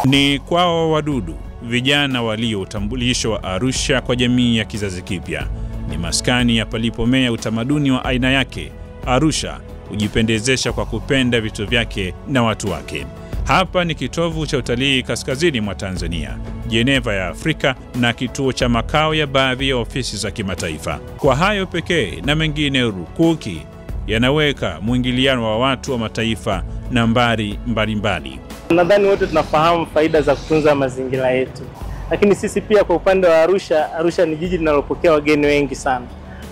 Ni kwao wadudu, vijana walio utambulisho wa Arusha kwa jamii ya kizazi kipya. Ni maskani ya palipomea utamaduni wa aina yake. Arusha hujipendezesha kwa kupenda vitu vyake na watu wake. Hapa ni kitovu cha utalii kaskazini mwa Tanzania, Geneva ya Afrika, na kituo cha makao ya baadhi ya ofisi za kimataifa. Kwa hayo pekee na mengine rukuki yanaweka mwingiliano wa watu wa mataifa nambari mbalimbali. Nadhani wote tunafahamu faida za kutunza mazingira yetu. Lakini sisi pia kwa upande wa Arusha ni jiji linalopokea wageni wengi sana.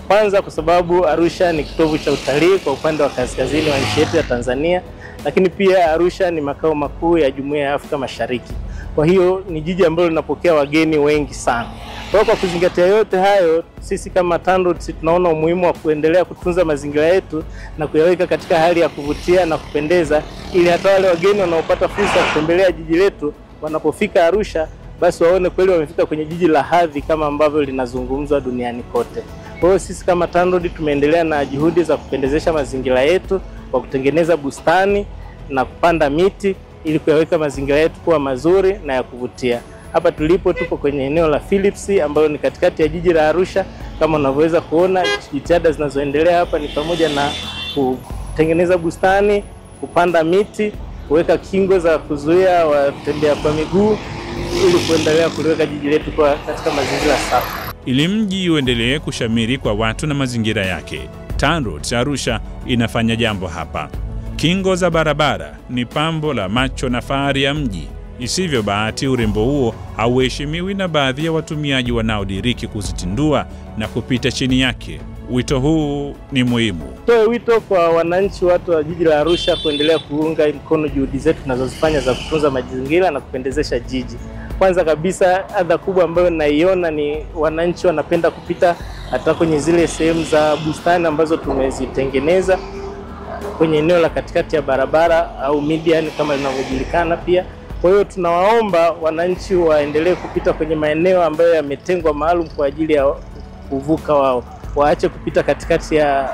Kwanza kwa sababu Arusha ni kitovu cha utalii kwa upande wa kaskazini wa nchi yetu ya Tanzania, lakini pia Arusha ni makao makuu ya Jumuiya ya Afrika Mashariki. Kwa hiyo ni jiji ambalo linapokea wageni wengi sana. Kwa kuzingatia yote hayo, sisi kama TANROADS tunaona umuhimu wa kuendelea kutunza mazingira yetu na kuyaweka katika hali ya kuvutia na kupendeza, ili hata wale wageni wanaopata fursa ya kutembelea jiji letu wanapofika Arusha, basi waone kweli wamefika kwenye jiji la hadhi kama ambavyo linazungumzwa duniani kote. Kwa hiyo sisi kama TANROADS tumeendelea na juhudi za kupendezesha mazingira yetu kwa kutengeneza bustani na kupanda miti ili kuyaweka mazingira yetu kuwa mazuri na ya kuvutia. Hapa tulipo tupo kwenye eneo la Philips ambalo ni katikati ya jiji la Arusha. Kama unavyoweza kuona, jitihada zinazoendelea hapa ni pamoja na kutengeneza bustani, kupanda miti, kuweka kingo za kuzuia watembea kwa miguu ili kuendelea kuliweka jiji letu kwa katika mazingira safi. Ili mji uendelee kushamiri kwa watu na mazingira yake, TANROADS Arusha inafanya jambo hapa. Kingo za barabara ni pambo la macho na fahari ya mji. Isivyo bahati, urembo huo hauheshimiwi na baadhi ya watumiaji wanaodiriki kuzitindua na kupita chini yake. Wito huu ni muhimu. Toe wito kwa wananchi, watu wa jiji la Arusha kuendelea kuunga mkono juhudi zetu tunazozifanya za kutunza mazingira na kupendezesha jiji. Kwanza kabisa, adha kubwa ambayo naiona ni wananchi wanapenda kupita hata kwenye zile sehemu za bustani ambazo tumezitengeneza kwenye eneo la katikati ya barabara au median kama linavyojulikana pia. Kwa hiyo tunawaomba wananchi waendelee kupita kwenye maeneo ambayo yametengwa maalum kwa ajili ya kuvuka wao. Waache kupita katikati ya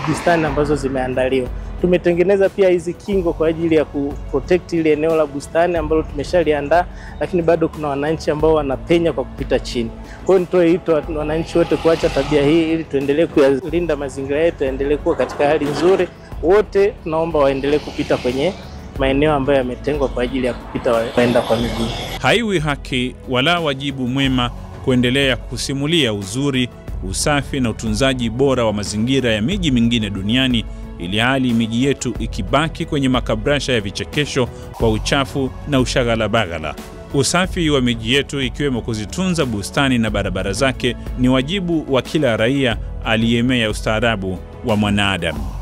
bustani ambazo zimeandaliwa. Tumetengeneza pia hizi kingo kwa ajili ya kuprotect ile eneo la bustani ambalo tumeshaliandaa, lakini bado kuna wananchi ambao wanapenya kwa kupita chini. Kwa hiyo nitoe wito wananchi wote kuacha tabia hii ili tuendelee kuyalinda mazingira yetu, endelee kuwa katika hali nzuri. Wote tunaomba waendelee kupita kwenye maeneo ambayo yametengwa kwa ajili ya kupita waenda kwa miguu. Haiwi haki wala wajibu mwema kuendelea kusimulia uzuri, usafi na utunzaji bora wa mazingira ya miji mingine duniani, ili hali miji yetu ikibaki kwenye makabrasha ya vichekesho kwa uchafu na ushagalabagala. Usafi wa miji yetu, ikiwemo kuzitunza bustani na barabara zake, ni wajibu wa kila raia aliyemea ustaarabu wa mwanadamu.